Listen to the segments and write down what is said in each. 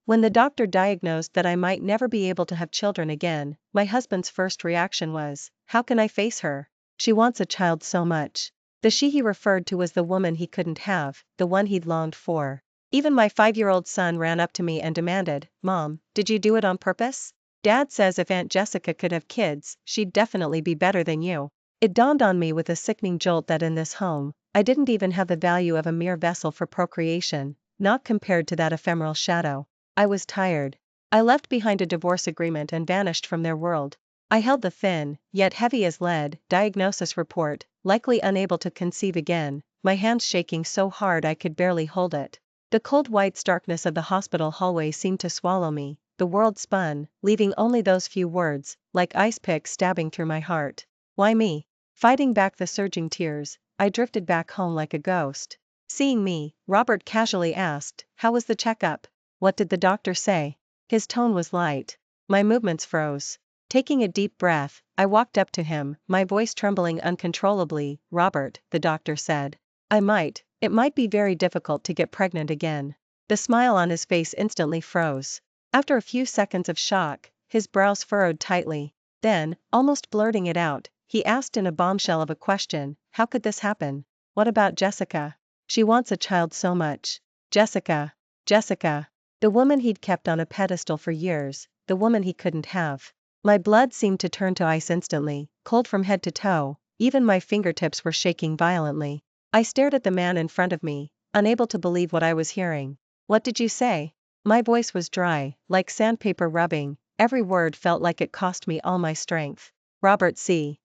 When the doctor diagnosed that I might never be able to have children again, my husband's first reaction was, how can I face her? She wants a child so much. The she he referred to was the woman he couldn't have, the one he'd longed for. Even my 5-year-old son ran up to me and demanded, Mom, did you do it on purpose? Dad says if Aunt Jessica could have kids, she'd definitely be better than you. It dawned on me with a sickening jolt that in this home, I didn't even have the value of a mere vessel for procreation, not compared to that ephemeral shadow. I was tired. I left behind a divorce agreement and vanished from their world. I held the thin, yet heavy as lead, diagnosis report, likely unable to conceive again, my hands shaking so hard I could barely hold it. The cold white starkness of the hospital hallway seemed to swallow me, the world spun, leaving only those few words, like ice picks stabbing through my heart. Why me? Fighting back the surging tears, I drifted back home like a ghost. Seeing me, Robert casually asked, how was the checkup? What did the doctor say? His tone was light. My movements froze. Taking a deep breath, I walked up to him, my voice trembling uncontrollably. Robert, the doctor said. It might be very difficult to get pregnant again. The smile on his face instantly froze. After a few seconds of shock, his brows furrowed tightly. Then, almost blurting it out, he asked in a bombshell of a question, how could this happen? What about Jessica? She wants a child so much. Jessica. The woman he'd kept on a pedestal for years, the woman he couldn't have. My blood seemed to turn to ice instantly, cold from head to toe, even my fingertips were shaking violently. I stared at the man in front of me, unable to believe what I was hearing. What did you say? My voice was dry, like sandpaper rubbing, every word felt like it cost me all my strength. Robert C.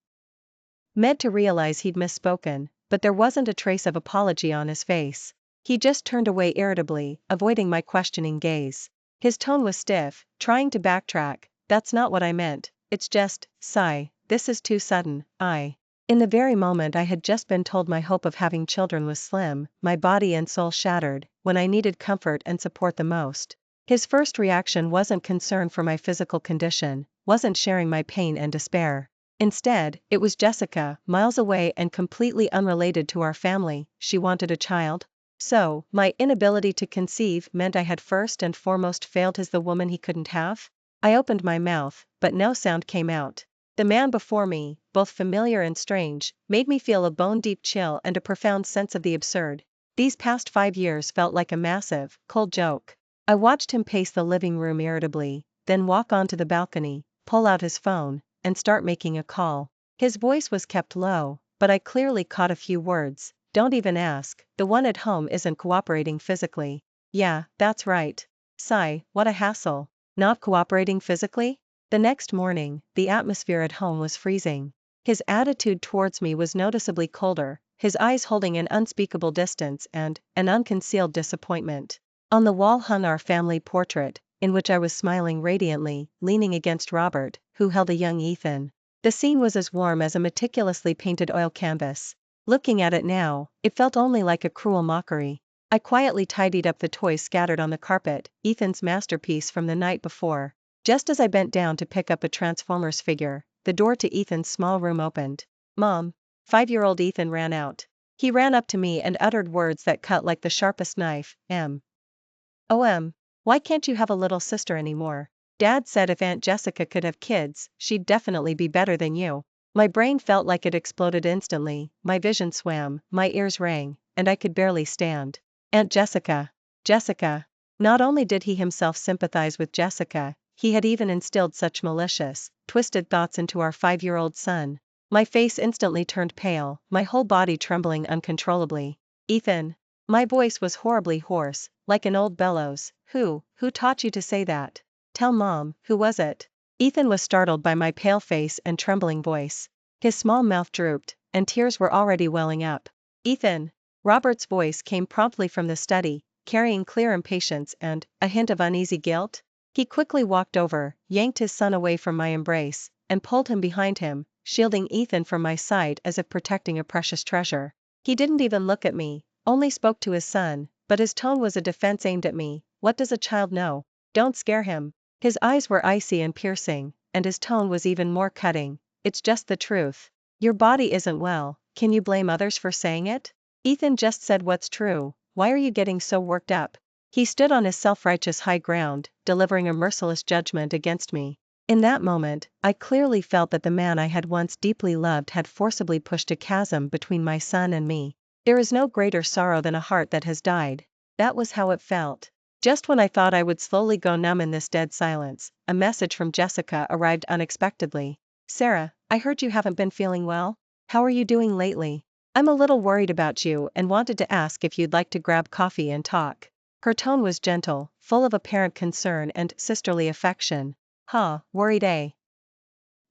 Meant to realize he'd misspoken, but there wasn't a trace of apology on his face. He just turned away irritably, avoiding my questioning gaze. His tone was stiff, trying to backtrack. That's not what I meant, it's just, sigh, this is too sudden. In the very moment I had just been told my hope of having children was slim, my body and soul shattered, when I needed comfort and support the most. His first reaction wasn't concern for my physical condition, wasn't sharing my pain and despair. Instead, it was Jessica, miles away and completely unrelated to our family. She wanted a child. So, my inability to conceive meant I had first and foremost failed as the woman he couldn't have? I opened my mouth, but no sound came out. The man before me, both familiar and strange, made me feel a bone-deep chill and a profound sense of the absurd. These past 5 years felt like a massive, cold joke. I watched him pace the living room irritably, then walk onto the balcony, pull out his phone, and start making a call. His voice was kept low, but I clearly caught a few words. Don't even ask, the one at home isn't cooperating physically. Yeah, that's right. Sigh, what a hassle. Not cooperating physically? The next morning, the atmosphere at home was freezing. His attitude towards me was noticeably colder, his eyes holding an unspeakable distance and an unconcealed disappointment. On the wall hung our family portrait, in which I was smiling radiantly, leaning against Robert, who held a young Ethan. The scene was as warm as a meticulously painted oil canvas. Looking at it now, it felt only like a cruel mockery. I quietly tidied up the toys scattered on the carpet, Ethan's masterpiece from the night before. Just as I bent down to pick up a Transformers figure, the door to Ethan's small room opened. Mom. 5-year-old Ethan ran out. He ran up to me and uttered words that cut like the sharpest knife. Why can't you have a little sister anymore? Dad said if Aunt Jessica could have kids, she'd definitely be better than you. My brain felt like it exploded instantly, my vision swam, my ears rang, and I could barely stand. Aunt Jessica. Not only did he himself sympathize with Jessica, he had even instilled such malicious, twisted thoughts into our 5-year-old son. My face instantly turned pale, my whole body trembling uncontrollably. Ethan. My voice was horribly hoarse, like an old bellows. Who taught you to say that? Tell Mom, who was it? Ethan was startled by my pale face and trembling voice. His small mouth drooped, and tears were already welling up. Ethan. Robert's voice came promptly from the study, carrying clear impatience and a hint of uneasy guilt. He quickly walked over, yanked his son away from my embrace, and pulled him behind him, shielding Ethan from my sight as if protecting a precious treasure. He didn't even look at me, only spoke to his son, but his tone was a defense aimed at me. What does a child know? Don't scare him. His eyes were icy and piercing, and his tone was even more cutting. It's just the truth. Your body isn't well, can you blame others for saying it? Ethan just said what's true, why are you getting so worked up? He stood on his self-righteous high ground, delivering a merciless judgment against me. In that moment, I clearly felt that the man I had once deeply loved had forcibly pushed a chasm between my son and me. There is no greater sorrow than a heart that has died. That was how it felt. Just when I thought I would slowly go numb in this dead silence, a message from Jessica arrived unexpectedly. Sarah, I heard you haven't been feeling well. How are you doing lately? I'm a little worried about you and wanted to ask if you'd like to grab coffee and talk. Her tone was gentle, full of apparent concern and sisterly affection. Worried, eh?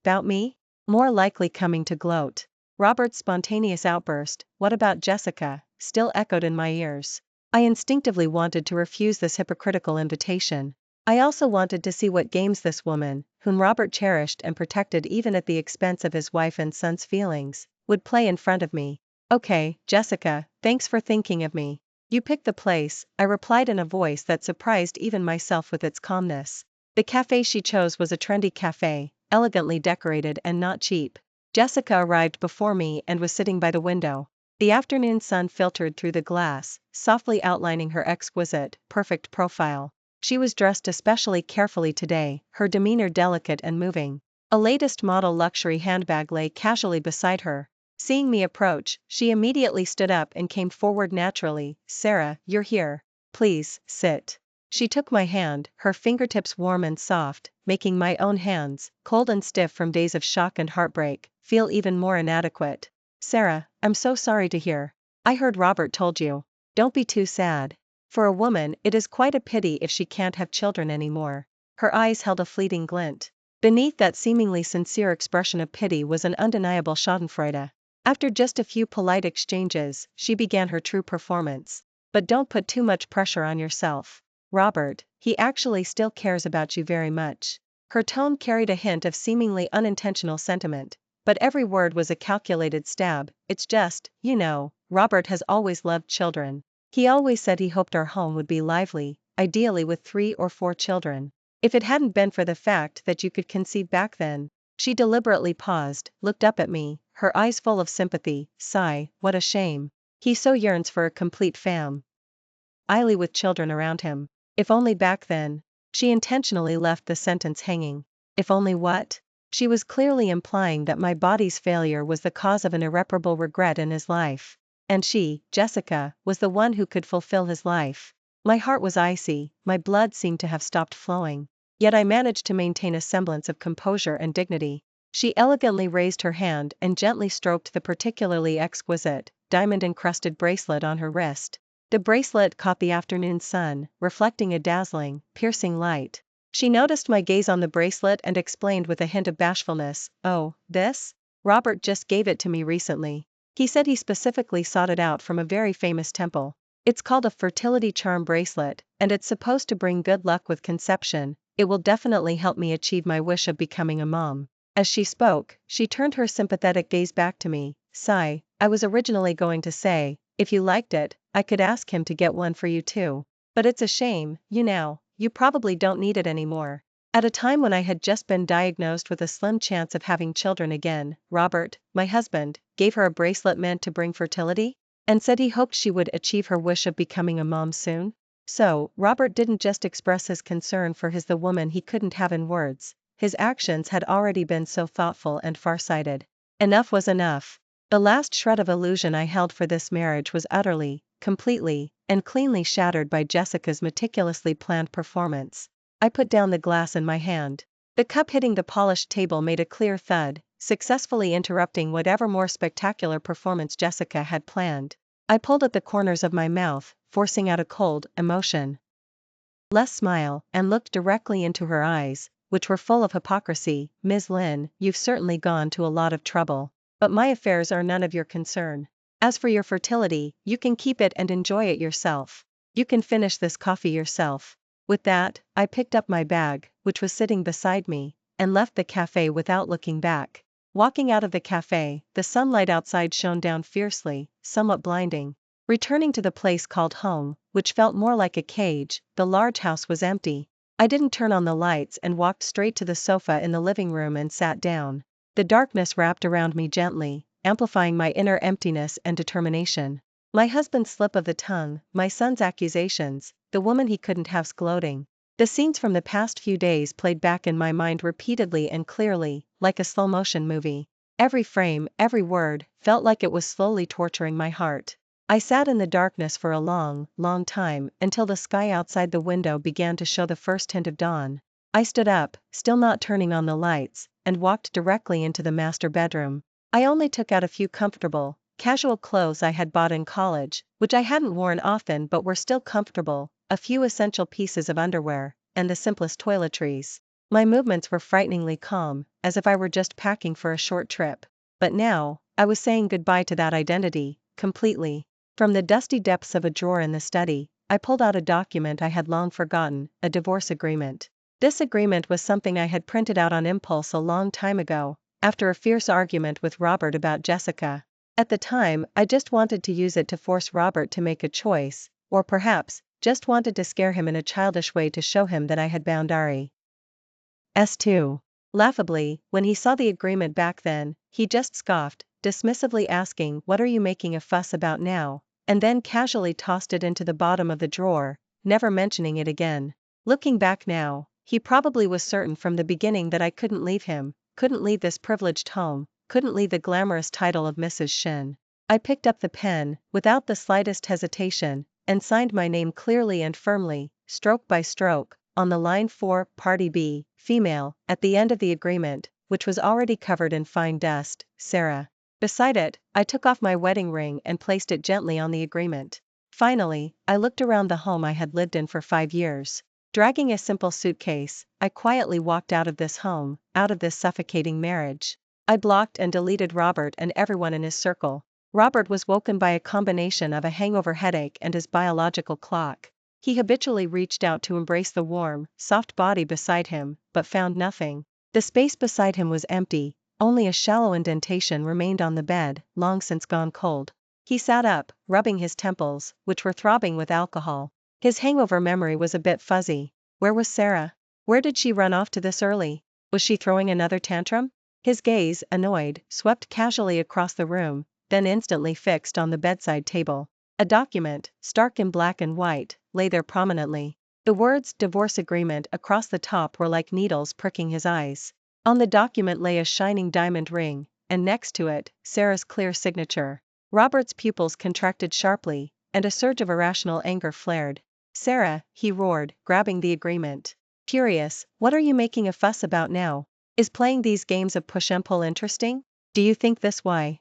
About me? More likely coming to gloat. Robert's spontaneous outburst, what about Jessica, still echoed in my ears. I instinctively wanted to refuse this hypocritical invitation. I also wanted to see what games this woman, whom Robert cherished and protected even at the expense of his wife and son's feelings, would play in front of me. Okay, Jessica, thanks for thinking of me. You picked the place, I replied in a voice that surprised even myself with its calmness. The cafe she chose was a trendy cafe, elegantly decorated and not cheap. Jessica arrived before me and was sitting by the window. The afternoon sun filtered through the glass, softly outlining her exquisite, perfect profile. She was dressed especially carefully today, her demeanor delicate and moving. A latest model luxury handbag lay casually beside her. Seeing me approach, she immediately stood up and came forward naturally. Sarah, you're here. Please, sit. She took my hand, her fingertips warm and soft, making my own hands, cold and stiff from days of shock and heartbreak, feel even more inadequate. Sarah, I'm so sorry to hear. I heard Robert told you. Don't be too sad. For a woman, it is quite a pity if she can't have children anymore. Her eyes held a fleeting glint. Beneath that seemingly sincere expression of pity was an undeniable schadenfreude. After just a few polite exchanges, she began her true performance. But don't put too much pressure on yourself. Robert, he actually still cares about you very much. Her tone carried a hint of seemingly unintentional sentiment, but every word was a calculated stab. It's just, Robert has always loved children. He always said he hoped our home would be lively, ideally with 3 or 4 children. If it hadn't been for the fact that you could conceive back then. She deliberately paused, looked up at me, her eyes full of sympathy. Sigh, what a shame. He so yearns for a complete family with children around him. If only back then. She intentionally left the sentence hanging. If only what? She was clearly implying that my body's failure was the cause of an irreparable regret in his life. And she, Jessica, was the one who could fulfill his life. My heart was icy, my blood seemed to have stopped flowing. Yet I managed to maintain a semblance of composure and dignity. She elegantly raised her hand and gently stroked the particularly exquisite, diamond-encrusted bracelet on her wrist. The bracelet caught the afternoon sun, reflecting a dazzling, piercing light. She noticed my gaze on the bracelet and explained with a hint of bashfulness, "Oh, this? Robert just gave it to me recently. He said he specifically sought it out from a very famous temple. It's called a fertility charm bracelet, and it's supposed to bring good luck with conception. It will definitely help me achieve my wish of becoming a mom." As she spoke, she turned her sympathetic gaze back to me. Sigh, I was originally going to say, if you liked it, I could ask him to get one for you too. But it's a shame, you probably don't need it anymore. At a time when I had just been diagnosed with a slim chance of having children again, Robert, my husband, gave her a bracelet meant to bring fertility? And said he hoped she would achieve her wish of becoming a mom soon? So, Robert didn't just express his concern for the woman he couldn't have in words. His actions had already been so thoughtful and far-sighted. Enough was enough. The last shred of illusion I held for this marriage was utterly, completely, and cleanly shattered by Jessica's meticulously planned performance. I put down the glass in my hand. The cup hitting the polished table made a clear thud, successfully interrupting whatever more spectacular performance Jessica had planned. I pulled at the corners of my mouth, forcing out a cold, emotion less smile, and looked directly into her eyes, which were full of hypocrisy. Ms. Lynn, you've certainly gone to a lot of trouble. But my affairs are none of your concern. As for your fertility, you can keep it and enjoy it yourself. You can finish this coffee yourself. With that, I picked up my bag, which was sitting beside me, and left the cafe without looking back. Walking out of the cafe, the sunlight outside shone down fiercely, somewhat blinding. Returning to the place called home, which felt more like a cage, the large house was empty. I didn't turn on the lights and walked straight to the sofa in the living room and sat down. The darkness wrapped around me gently, amplifying my inner emptiness and determination. My husband's slip of the tongue, my son's accusations, the woman he couldn't have's gloating. The scenes from the past few days played back in my mind repeatedly and clearly, like a slow-motion movie. Every frame, every word, felt like it was slowly torturing my heart. I sat in the darkness for a long, long time, until the sky outside the window began to show the first hint of dawn. I stood up, still not turning on the lights, and walked directly into the master bedroom. I only took out a few comfortable, casual clothes I had bought in college, which I hadn't worn often but were still comfortable, a few essential pieces of underwear, and the simplest toiletries. My movements were frighteningly calm, as if I were just packing for a short trip. But now, I was saying goodbye to that identity, completely. From the dusty depths of a drawer in the study, I pulled out a document I had long forgotten, a divorce agreement. This agreement was something I had printed out on impulse a long time ago, after a fierce argument with Robert about Jessica. At the time, I just wanted to use it to force Robert to make a choice, or perhaps, just wanted to scare him in a childish way to show him that I had bound Ari. S2. Laughably, when he saw the agreement back then, he just scoffed, dismissively asking, "What are you making a fuss about now?" and then casually tossed it into the bottom of the drawer, never mentioning it again. Looking back now, he probably was certain from the beginning that I couldn't leave him, couldn't leave this privileged home, couldn't leave the glamorous title of Mrs. Shin. I picked up the pen, without the slightest hesitation, and signed my name clearly and firmly, stroke by stroke, on the line for Party B, female, at the end of the agreement, which was already covered in fine dust, Sarah. Beside it, I took off my wedding ring and placed it gently on the agreement. Finally, I looked around the home I had lived in for 5 years. Dragging a simple suitcase, I quietly walked out of this home, out of this suffocating marriage. I blocked and deleted Robert and everyone in his circle. Robert was woken by a combination of a hangover headache and his biological clock. He habitually reached out to embrace the warm, soft body beside him, but found nothing. The space beside him was empty, only a shallow indentation remained on the bed, long since gone cold. He sat up, rubbing his temples, which were throbbing with alcohol. His hangover memory was a bit fuzzy. Where was Sarah? Where did she run off to this early? Was she throwing another tantrum? His gaze, annoyed, swept casually across the room, then instantly fixed on the bedside table. A document, stark in black and white, lay there prominently. The words "divorce agreement" across the top were like needles pricking his eyes. On the document lay a shining diamond ring, and next to it, Sarah's clear signature. Robert's pupils contracted sharply, and a surge of irrational anger flared. "Sarah," he roared, grabbing the agreement. "Furious, what are you making a fuss about now? Is playing these games of push and pull interesting? Do you think this why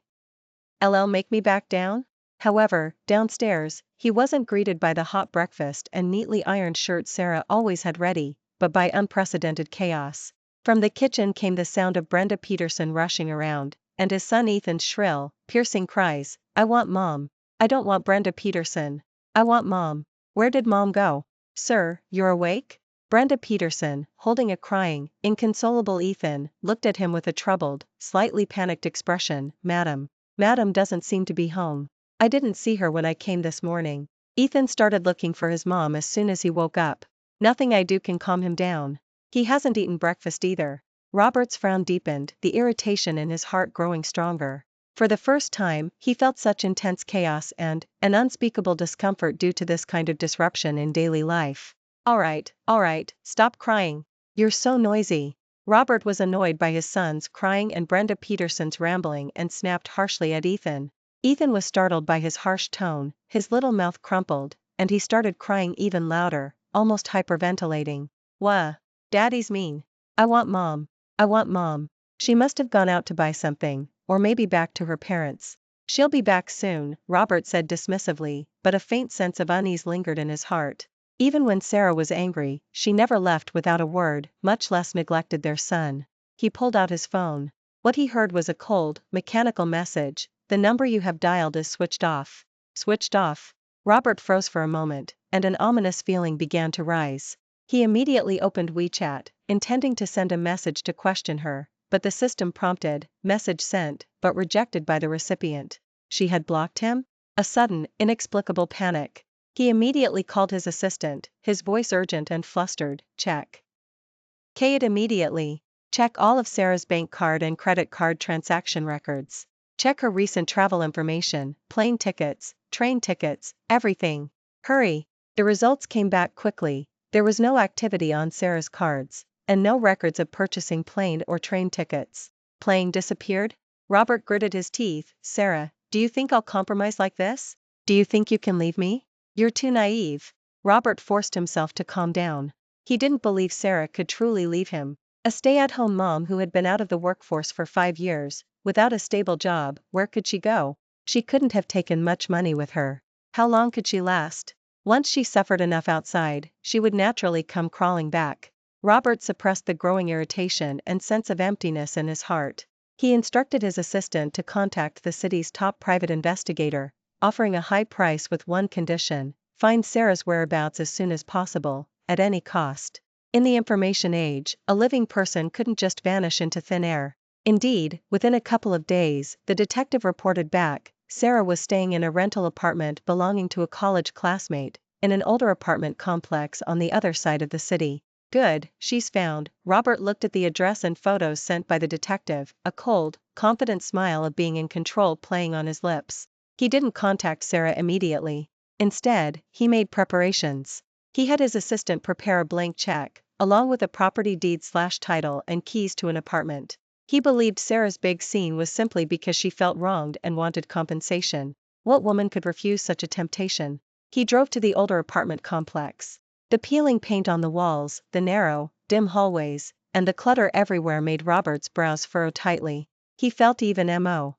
LL make me back down?" However, downstairs, he wasn't greeted by the hot breakfast and neatly ironed shirt Sarah always had ready, but by unprecedented chaos. From the kitchen came the sound of Brenda Peterson rushing around, and his son Ethan's shrill, piercing cries, "I want Mom. I don't want Brenda Peterson. I want Mom. Where did Mom go? Sir, you're awake?" Brenda Peterson, holding a crying, inconsolable Ethan, looked at him with a troubled, slightly panicked expression. Madam doesn't seem to be home. I didn't see her when I came this morning." Ethan started looking for his mom as soon as he woke up. "Nothing I do can calm him down. He hasn't eaten breakfast either." Robert's frown deepened, the irritation in his heart growing stronger. For the first time, he felt such intense chaos and an unspeakable discomfort due to this kind of disruption in daily life. All right, stop crying. You're so noisy." Robert was annoyed by his son's crying and Brenda Peterson's rambling and snapped harshly at Ethan. Ethan was startled by his harsh tone, his little mouth crumpled, and he started crying even louder, almost hyperventilating. "Wah! Daddy's mean. I want Mom. I want Mom. She must have gone out to buy something, or maybe back to her parents." "She'll be back soon," Robert said dismissively, but a faint sense of unease lingered in his heart. Even when Sarah was angry, she never left without a word, much less neglected their son. He pulled out his phone. What he heard was a cold, mechanical message: "The number you have dialed is switched off." Switched off? Robert froze for a moment, and an ominous feeling began to rise. He immediately opened WeChat, intending to send a message to question her, but the system prompted, "Message sent, but rejected by the recipient." She had blocked him? A sudden, inexplicable panic. He immediately called his assistant, his voice urgent and flustered. Check it immediately. Check all of Sarah's bank card and credit card transaction records. Check her recent travel information, plane tickets, train tickets, everything. Hurry. The results came back quickly. There was no activity on Sarah's cards, and no records of purchasing plane or train tickets. Playing disappeared? Robert gritted his teeth. Sarah, do you think I'll compromise like this? Do you think you can leave me? You're too naive. Robert forced himself to calm down. He didn't believe Sarah could truly leave him. A stay-at-home mom who had been out of the workforce for 5 years, without a stable job, where could she go? She couldn't have taken much money with her. How long could she last? Once she suffered enough outside, she would naturally come crawling back. Robert suppressed the growing irritation and sense of emptiness in his heart. He instructed his assistant to contact the city's top private investigator, offering a high price with one condition: find Sarah's whereabouts as soon as possible, at any cost. In the information age, a living person couldn't just vanish into thin air. Indeed, within a couple of days, the detective reported back, Sarah was staying in a rental apartment belonging to a college classmate, in an older apartment complex on the other side of the city. Good, she's found. Robert looked at the address and photos sent by the detective, a cold, confident smile of being in control playing on his lips. He didn't contact Sarah immediately. Instead, he made preparations. He had his assistant prepare a blank check, along with a property deed/title and keys to an apartment. He believed Sarah's big scene was simply because she felt wronged and wanted compensation. What woman could refuse such a temptation? He drove to the older apartment complex. The peeling paint on the walls, the narrow, dim hallways, and the clutter everywhere made Robert's brows furrow tightly. He felt even M.O.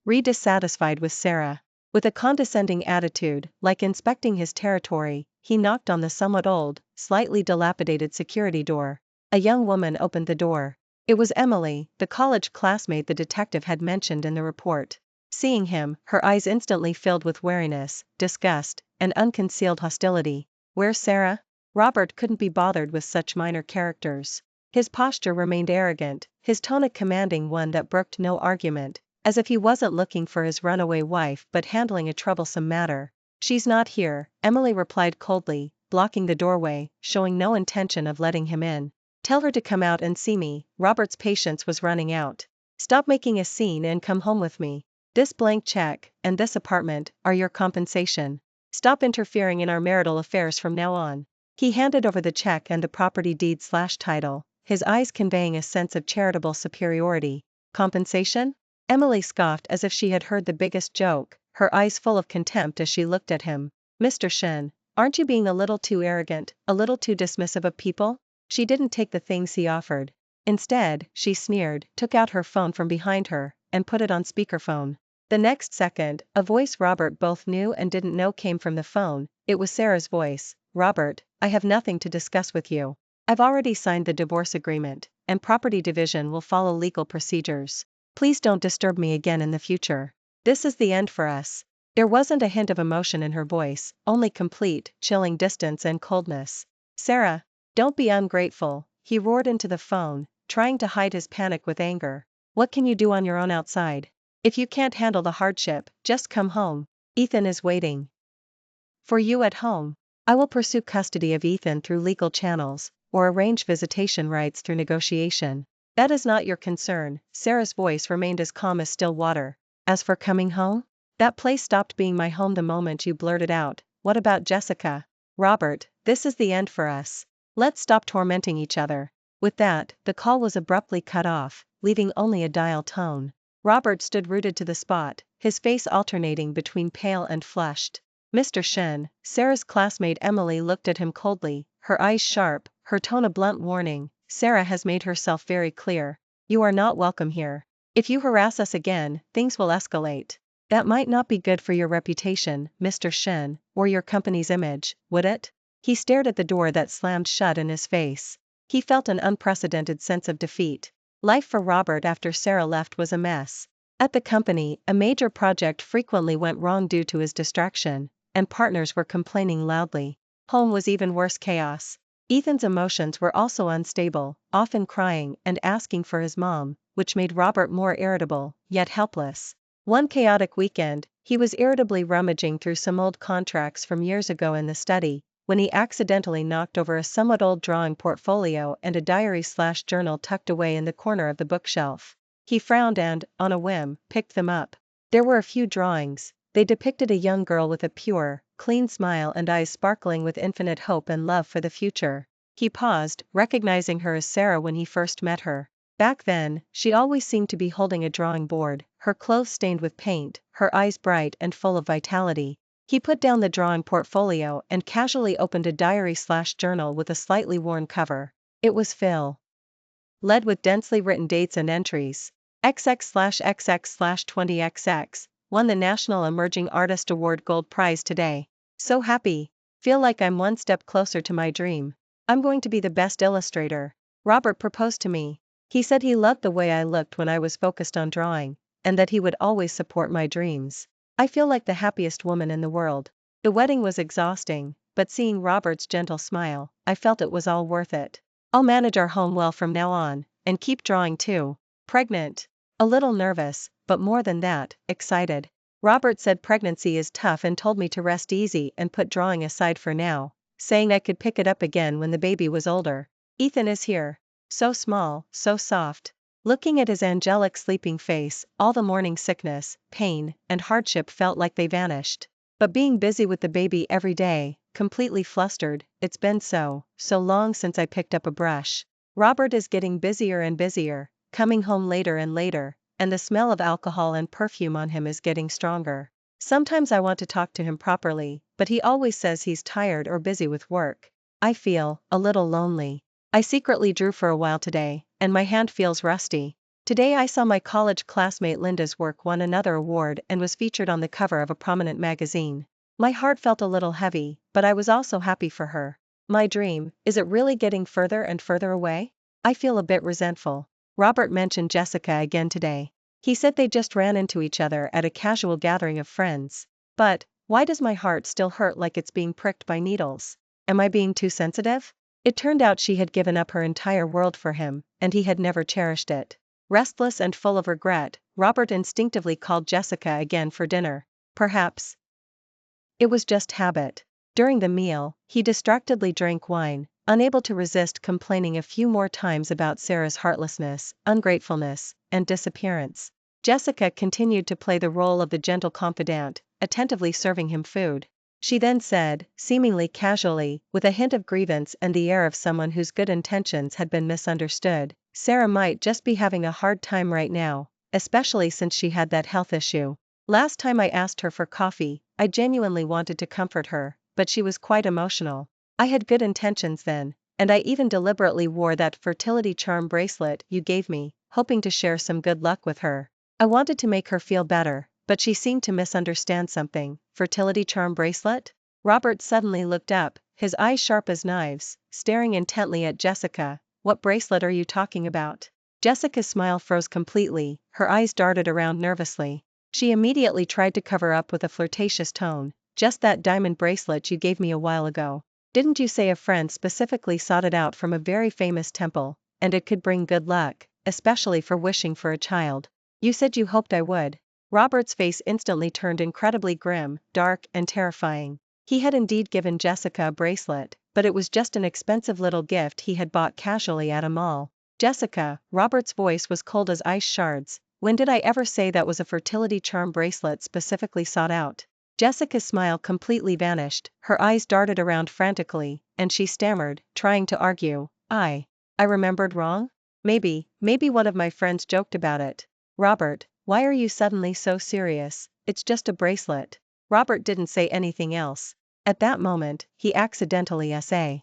dissatisfied with Sarah. With a condescending attitude, like inspecting his territory, he knocked on the somewhat old, slightly dilapidated security door. A young woman opened the door. It was Emily, the college classmate the detective had mentioned in the report. Seeing him, her eyes instantly filled with wariness, disgust, and unconcealed hostility. Where's Sarah? Robert couldn't be bothered with such minor characters. His posture remained arrogant, his tone a commanding one that brooked no argument, as if he wasn't looking for his runaway wife but handling a troublesome matter. She's not here, Emily replied coldly, blocking the doorway, showing no intention of letting him in. Tell her to come out and see me. Robert's patience was running out. Stop making a scene and come home with me. This blank check, and this apartment, are your compensation. Stop interfering in our marital affairs from now on. He handed over the check and the property deed/title, his eyes conveying a sense of charitable superiority. Compensation? Emily scoffed as if she had heard the biggest joke, her eyes full of contempt as she looked at him. Mr. Shen, aren't you being a little too arrogant, a little too dismissive of people? She didn't take the things he offered. Instead, she sneered, took out her phone from behind her, and put it on speakerphone. The next second, a voice Robert both knew and didn't know came from the phone. It was Sarah's voice. Robert, I have nothing to discuss with you. I've already signed the divorce agreement, and property division will follow legal procedures. Please don't disturb me again in the future. This is the end for us. There wasn't a hint of emotion in her voice, only complete, chilling distance and coldness. Sarah, don't be ungrateful, he roared into the phone, trying to hide his panic with anger. What can you do on your own outside? If you can't handle the hardship, just come home. Ethan is waiting for you at home. I will pursue custody of Ethan through legal channels, or arrange visitation rights through negotiation. That is not your concern. Sarah's voice remained as calm as still water. As for coming home? That place stopped being my home the moment you blurted out, "What about Jessica?" Robert, this is the end for us. Let's stop tormenting each other. With that, the call was abruptly cut off, leaving only a dial tone. Robert stood rooted to the spot, his face alternating between pale and flushed. Mr. Shen, Sarah's classmate Emily looked at him coldly, her eyes sharp, her tone a blunt warning. Sarah has made herself very clear. You are not welcome here. If you harass us again, things will escalate. That might not be good for your reputation, Mr. Shen, or your company's image, would it? He stared at the door that slammed shut in his face. He felt an unprecedented sense of defeat. Life for Robert after Sarah left was a mess. At the company, a major project frequently went wrong due to his distraction, and partners were complaining loudly. Home was even worse chaos. Ethan's emotions were also unstable, often crying and asking for his mom, which made Robert more irritable, yet helpless. One chaotic weekend, he was irritably rummaging through some old contracts from years ago in the study, when he accidentally knocked over a somewhat old drawing portfolio and a diary/journal tucked away in the corner of the bookshelf. He frowned and, on a whim, picked them up. There were a few drawings. They depicted a young girl with a pure, clean smile and eyes sparkling with infinite hope and love for the future. He paused, recognizing her as Sarah when he first met her. Back then, she always seemed to be holding a drawing board, her clothes stained with paint, her eyes bright and full of vitality. He put down the drawing portfolio and casually opened a diary/journal with a slightly worn cover. It was filled with densely written dates and entries. XX/XX/20XX, won the National Emerging Artist Award Gold Prize today. So happy. Feel like I'm one step closer to my dream. I'm going to be the best illustrator. Robert proposed to me. He said he loved the way I looked when I was focused on drawing, and that he would always support my dreams. I feel like the happiest woman in the world. The wedding was exhausting, but seeing Robert's gentle smile, I felt it was all worth it. I'll manage our home well from now on, and keep drawing too. Pregnant. A little nervous, but more than that, excited. Robert said pregnancy is tough and told me to rest easy and put drawing aside for now, saying I could pick it up again when the baby was older. Ethan is here. So small, so soft. Looking at his angelic sleeping face, all the morning sickness, pain, and hardship felt like they vanished. But being busy with the baby every day, completely flustered, it's been so long since I picked up a brush. Robert is getting busier and busier, coming home later and later, and the smell of alcohol and perfume on him is getting stronger. Sometimes I want to talk to him properly, but he always says he's tired or busy with work. I feel a little lonely. I secretly drew for a while today, and my hand feels rusty. Today I saw my college classmate Linda's work won another award and was featured on the cover of a prominent magazine. My heart felt a little heavy, but I was also happy for her. My dream, is it really getting further and further away? I feel a bit resentful. Robert mentioned Jessica again today. He said they just ran into each other at a casual gathering of friends. But, why does my heart still hurt like it's being pricked by needles? Am I being too sensitive? It turned out she had given up her entire world for him, and he had never cherished it. Restless and full of regret, Robert instinctively called Jessica again for dinner. Perhaps it was just habit. During the meal, he distractedly drank wine, unable to resist complaining a few more times about Sarah's heartlessness, ungratefulness, and disappearance. Jessica continued to play the role of the gentle confidant, attentively serving him food. She then said, seemingly casually, with a hint of grievance and the air of someone whose good intentions had been misunderstood, Sarah might just be having a hard time right now, especially since she had that health issue. Last time I asked her for coffee, I genuinely wanted to comfort her, but she was quite emotional. I had good intentions then, and I even deliberately wore that fertility charm bracelet you gave me, hoping to share some good luck with her. I wanted to make her feel better, but she seemed to misunderstand something. Fertility charm bracelet? Robert suddenly looked up, his eyes sharp as knives, staring intently at Jessica. What bracelet are you talking about? Jessica's smile froze completely, her eyes darted around nervously. She immediately tried to cover up with a flirtatious tone. Just that diamond bracelet you gave me a while ago. Didn't you say a friend specifically sought it out from a very famous temple, and it could bring good luck, especially for wishing for a child? You said you hoped I would. Robert's face instantly turned incredibly grim, dark, and terrifying. He had indeed given Jessica a bracelet, but it was just an expensive little gift he had bought casually at a mall. Jessica, Robert's voice was cold as ice shards. When did I ever say that was a fertility charm bracelet specifically sought out? Jessica's smile completely vanished, her eyes darted around frantically, and she stammered, trying to argue. I remembered wrong? Maybe one of my friends joked about it. Robert, why are you suddenly so serious? It's just a bracelet. Robert didn't say anything else. At that moment, he accidentally SAW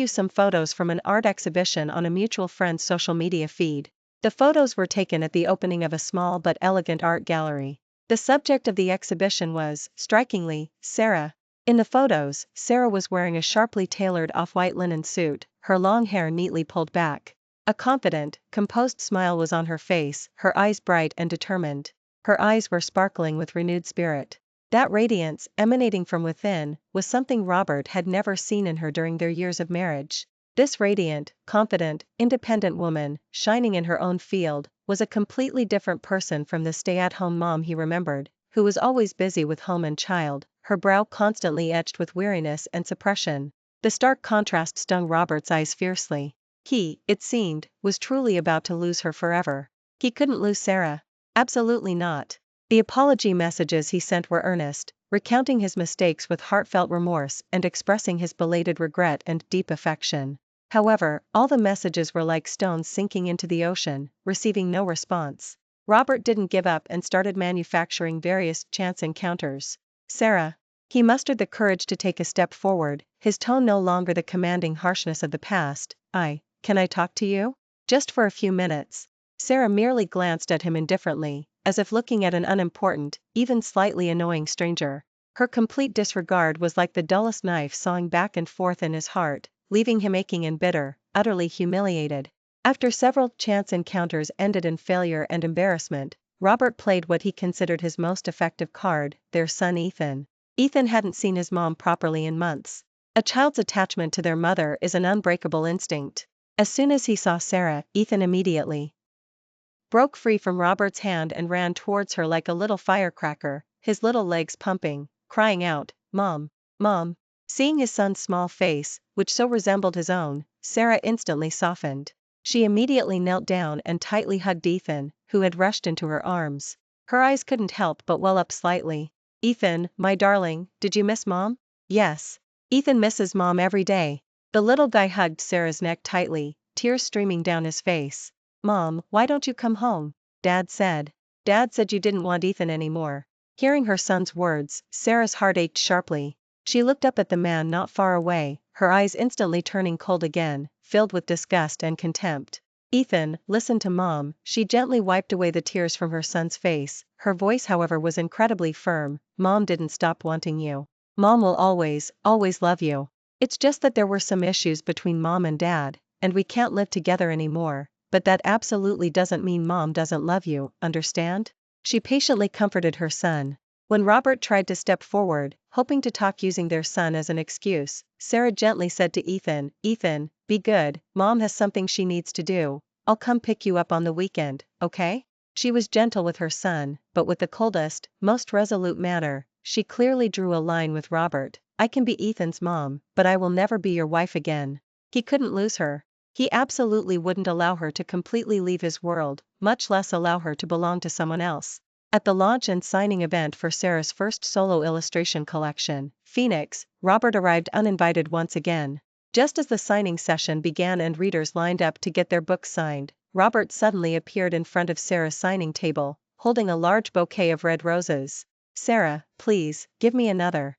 some photos from an art exhibition on a mutual friend's social media feed. The photos were taken at the opening of a small but elegant art gallery. The subject of the exhibition was, strikingly, Sarah. In the photos, Sarah was wearing a sharply tailored off-white linen suit, her long hair neatly pulled back. A confident, composed smile was on her face, her eyes bright and determined. Her eyes were sparkling with renewed spirit. That radiance, emanating from within, was something Robert had never seen in her during their years of marriage. This radiant, confident, independent woman, shining in her own field, was a completely different person from the stay-at-home mom he remembered, who was always busy with home and child, her brow constantly etched with weariness and suppression. The stark contrast stung Robert's eyes fiercely. He, it seemed, was truly about to lose her forever. He couldn't lose Sarah. Absolutely not. The apology messages he sent were earnest, recounting his mistakes with heartfelt remorse and expressing his belated regret and deep affection. However, all the messages were like stones sinking into the ocean, receiving no response. Robert didn't give up and started manufacturing various chance encounters. Sarah. He mustered the courage to take a step forward, his tone no longer the commanding harshness of the past. Can I talk to you? Just for a few minutes. Sarah merely glanced at him indifferently, as if looking at an unimportant, even slightly annoying stranger. Her complete disregard was like the dullest knife sawing back and forth in his heart, leaving him aching and bitter, utterly humiliated. After several chance encounters ended in failure and embarrassment, Robert played what he considered his most effective card, their son Ethan. Ethan hadn't seen his mom properly in months. A child's attachment to their mother is an unbreakable instinct. As soon as he saw Sarah, Ethan immediately broke free from Robert's hand and ran towards her like a little firecracker, his little legs pumping, crying out, "Mom! Mom!" Seeing his son's small face, which so resembled his own, Sarah instantly softened. She immediately knelt down and tightly hugged Ethan, who had rushed into her arms. Her eyes couldn't help but well up slightly. "Ethan, my darling, did you miss Mom?" "Yes. Ethan misses Mom every day." The little guy hugged Sarah's neck tightly, tears streaming down his face. "Mom, why don't you come home?" Dad said you didn't want Ethan anymore." Hearing her son's words, Sarah's heart ached sharply. She looked up at the man not far away, her eyes instantly turning cold again, filled with disgust and contempt. "Ethan, listen to Mom." She gently wiped away the tears from her son's face, her voice however was incredibly firm. "Mom didn't stop wanting you. Mom will always, always love you. It's just that there were some issues between Mom and Dad, and we can't live together anymore, but that absolutely doesn't mean Mom doesn't love you, understand?" She patiently comforted her son. When Robert tried to step forward, hoping to talk using their son as an excuse, Sarah gently said to Ethan, "Ethan, be good, Mom has something she needs to do. I'll come pick you up on the weekend, okay?" She was gentle with her son, but with the coldest, most resolute manner, she clearly drew a line with Robert. "I can be Ethan's mom, but I will never be your wife again." He couldn't lose her. He absolutely wouldn't allow her to completely leave his world, much less allow her to belong to someone else. At the launch and signing event for Sarah's first solo illustration collection, Phoenix, Robert arrived uninvited once again. Just as the signing session began and readers lined up to get their books signed, Robert suddenly appeared in front of Sarah's signing table, holding a large bouquet of red roses. "Sarah, please, give me another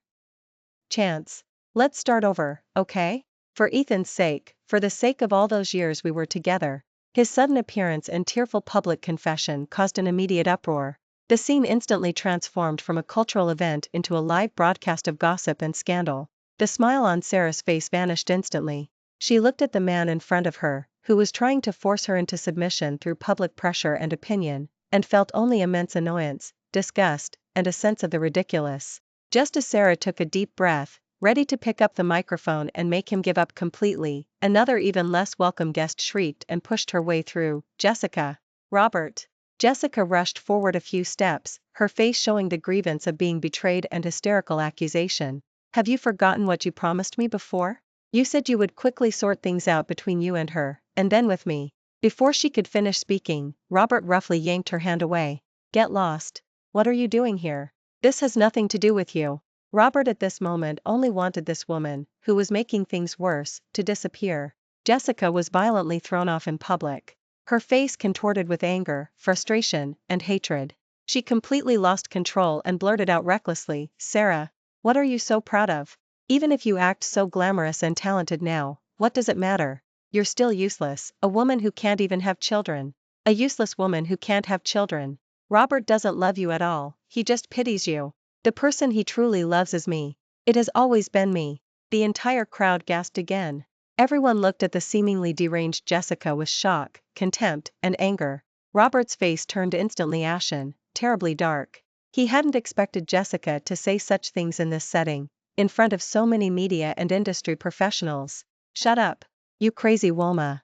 chance. Let's start over, okay? For Ethan's sake, for the sake of all those years we were together." His sudden appearance and tearful public confession caused an immediate uproar. The scene instantly transformed from a cultural event into a live broadcast of gossip and scandal. The smile on Sarah's face vanished instantly. She looked at the man in front of her, who was trying to force her into submission through public pressure and opinion, and felt only immense annoyance, disgust, and a sense of the ridiculous. Just as Sarah took a deep breath, ready to pick up the microphone and make him give up completely, another even less welcome guest shrieked and pushed her way through. "Jessica!" "Robert!" Jessica rushed forward a few steps, her face showing the grievance of being betrayed and hysterical accusation. "Have you forgotten what you promised me before? You said you would quickly sort things out between you and her, and then with me." Before she could finish speaking, Robert roughly yanked her hand away. "Get lost. What are you doing here? This has nothing to do with you." Robert at this moment only wanted this woman, who was making things worse, to disappear. Jessica was violently thrown off in public. Her face contorted with anger, frustration, and hatred. She completely lost control and blurted out recklessly, "Sarah, what are you so proud of? Even if you act so glamorous and talented now, what does it matter? You're still useless, a woman who can't even have children. A useless woman who can't have children. Robert doesn't love you at all, he just pities you. The person he truly loves is me. It has always been me." The entire crowd gasped again. Everyone looked at the seemingly deranged Jessica with shock, contempt, and anger. Robert's face turned instantly ashen, terribly dark. He hadn't expected Jessica to say such things in this setting, in front of so many media and industry professionals. "Shut up, you crazy Wilma!"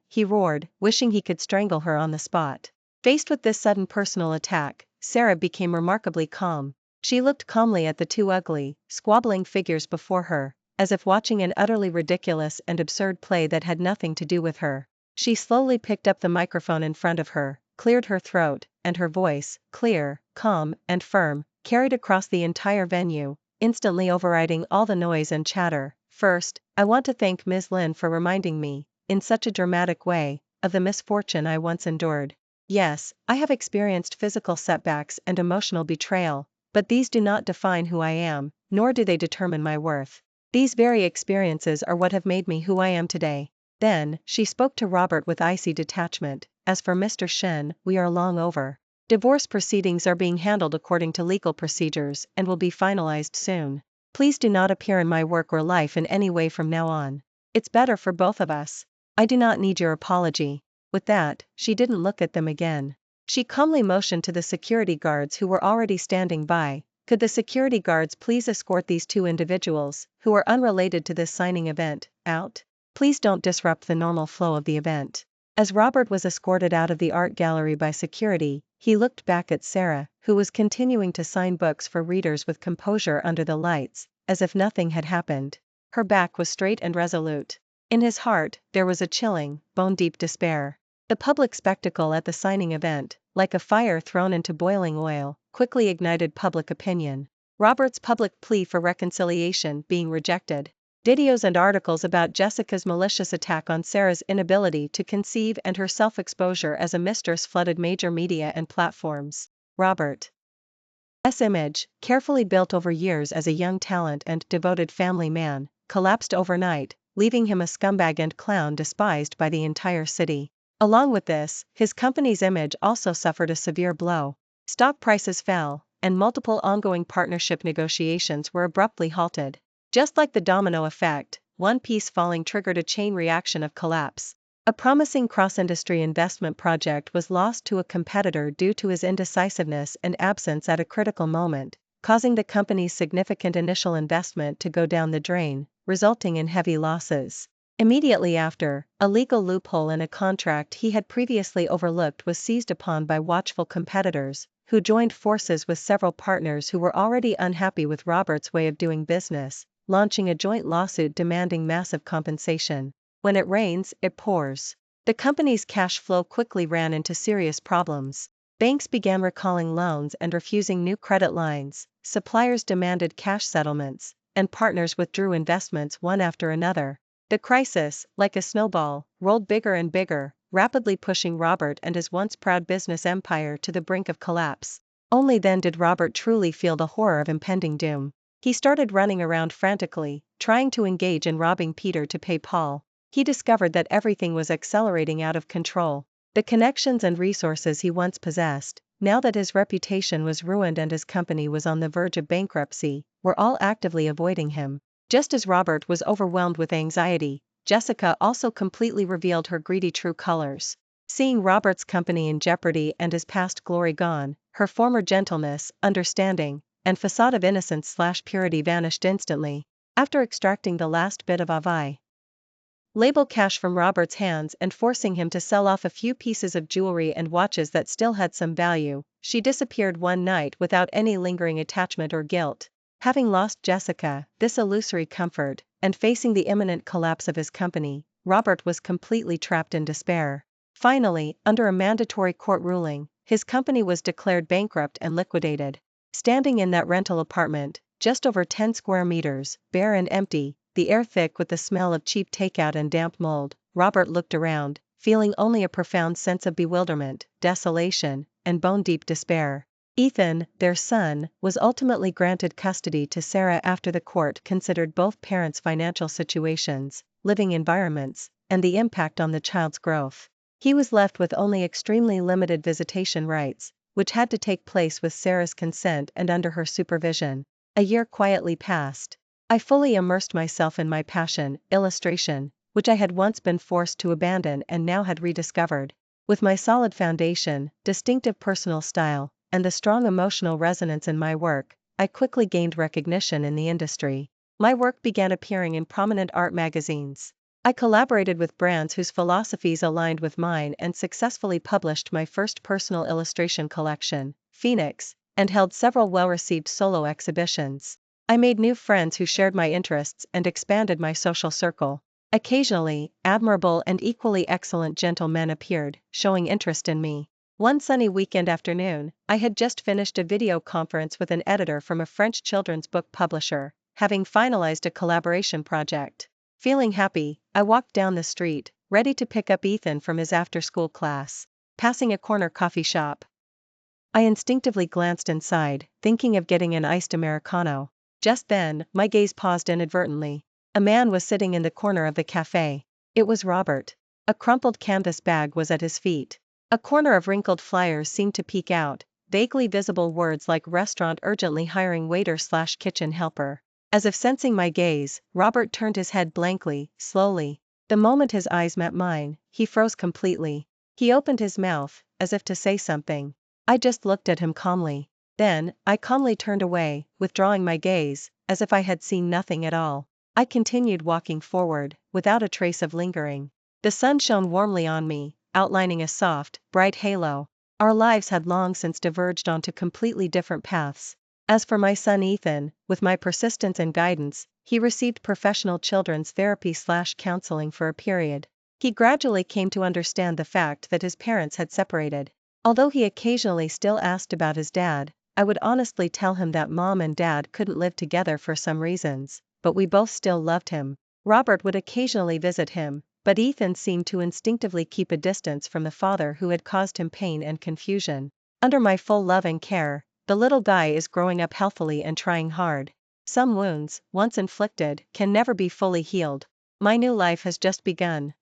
He roared, wishing he could strangle her on the spot. Faced with this sudden personal attack, Sarah became remarkably calm. She looked calmly at the two ugly, squabbling figures before her, as if watching an utterly ridiculous and absurd play that had nothing to do with her. She slowly picked up the microphone in front of her, cleared her throat, and her voice, clear, calm, and firm, carried across the entire venue, instantly overriding all the noise and chatter. First, I want to thank Ms. Lin for reminding me, in such a dramatic way, of the misfortune I once endured. Yes, I have experienced physical setbacks and emotional betrayal, but these do not define who I am, nor do they determine my worth. These very experiences are what have made me who I am today. Then, she spoke to Robert with icy detachment. As for Mr. Shen, we are long over. Divorce proceedings are being handled according to legal procedures and will be finalized soon. Please do not appear in my work or life in any way from now on. It's better for both of us. I do not need your apology. With that, she didn't look at them again. She calmly motioned to the security guards who were already standing by. Could the security guards please escort these two individuals, who are unrelated to this signing event, out? Please don't disrupt the normal flow of the event. As Robert was escorted out of the art gallery by security, he looked back at Sarah, who was continuing to sign books for readers with composure under the lights, as if nothing had happened. Her back was straight and resolute. In his heart, there was a chilling, bone-deep despair. The public spectacle at the signing event, like a fire thrown into boiling oil, quickly ignited public opinion. Robert's public plea for reconciliation being rejected. Videos and articles about Jessica's malicious attack on Sarah's inability to conceive and her self-exposure as a mistress flooded major media and platforms. Robert's image, carefully built over years as a young talent and devoted family man, collapsed overnight, leaving him a scumbag and clown despised by the entire city. Along with this, his company's image also suffered a severe blow. Stock prices fell, and multiple ongoing partnership negotiations were abruptly halted. Just like the domino effect, one piece falling triggered a chain reaction of collapse. A promising cross-industry investment project was lost to a competitor due to his indecisiveness and absence at a critical moment, causing the company's significant initial investment to go down the drain, resulting in heavy losses. Immediately after, a legal loophole in a contract he had previously overlooked was seized upon by watchful competitors, who joined forces with several partners who were already unhappy with Robert's way of doing business, launching a joint lawsuit demanding massive compensation. When it rains, it pours. The company's cash flow quickly ran into serious problems. Banks began recalling loans and refusing new credit lines, suppliers demanded cash settlements, and partners withdrew investments one after another. The crisis, like a snowball, rolled bigger and bigger, rapidly pushing Robert and his once proud business empire to the brink of collapse. Only then did Robert truly feel the horror of impending doom. He started running around frantically, trying to engage in robbing Peter to pay Paul. He discovered that everything was accelerating out of control. The connections and resources he once possessed, now that his reputation was ruined and his company was on the verge of bankruptcy, were all actively avoiding him. Just as Robert was overwhelmed with anxiety, Jessica also completely revealed her greedy true colors. Seeing Robert's company in jeopardy and his past glory gone, her former gentleness, understanding, and facade of innocence/purity vanished instantly. After extracting the last bit of label cash from Robert's hands and forcing him to sell off a few pieces of jewelry and watches that still had some value, she disappeared one night without any lingering attachment or guilt. Having lost Jessica, this illusory comfort, and facing the imminent collapse of his company, Robert was completely trapped in despair. Finally, under a mandatory court ruling, his company was declared bankrupt and liquidated. Standing in that rental apartment, just over 10 square meters, bare and empty, the air thick with the smell of cheap takeout and damp mold, Robert looked around, feeling only a profound sense of bewilderment, desolation, and bone-deep despair. Ethan, their son, was ultimately granted custody to Sarah after the court considered both parents' financial situations, living environments, and the impact on the child's growth. He was left with only extremely limited visitation rights, which had to take place with Sarah's consent and under her supervision. A year quietly passed. I fully immersed myself in my passion, illustration, which I had once been forced to abandon and now had rediscovered. With my solid foundation, distinctive personal style, and the strong emotional resonance in my work, I quickly gained recognition in the industry. My work began appearing in prominent art magazines. I collaborated with brands whose philosophies aligned with mine and successfully published my first personal illustration collection, Phoenix, and held several well-received solo exhibitions. I made new friends who shared my interests and expanded my social circle. Occasionally, admirable and equally excellent gentlemen appeared, showing interest in me. One sunny weekend afternoon, I had just finished a video conference with an editor from a French children's book publisher, having finalized a collaboration project. Feeling happy, I walked down the street, ready to pick up Ethan from his after-school class. Passing a corner coffee shop, I instinctively glanced inside, thinking of getting an iced Americano. Just then, my gaze paused inadvertently. A man was sitting in the corner of the cafe. It was Robert. A crumpled canvas bag was at his feet. A corner of wrinkled flyers seemed to peek out, vaguely visible words like restaurant urgently hiring waiter/kitchen helper. As if sensing my gaze, Robert turned his head blankly, slowly. The moment his eyes met mine, he froze completely. He opened his mouth, as if to say something. I just looked at him calmly. Then, I calmly turned away, withdrawing my gaze, as if I had seen nothing at all. I continued walking forward, without a trace of lingering. The sun shone warmly on me, outlining a soft, bright halo. Our lives had long since diverged onto completely different paths. As for my son Ethan, with my persistence and guidance, he received professional children's therapy/counseling for a period. He gradually came to understand the fact that his parents had separated. Although he occasionally still asked about his dad, I would honestly tell him that mom and dad couldn't live together for some reasons, but we both still loved him. Robert would occasionally visit him, but Ethan seemed to instinctively keep a distance from the father who had caused him pain and confusion. Under my full love and care, the little guy is growing up healthily and trying hard. Some wounds, once inflicted, can never be fully healed. My new life has just begun.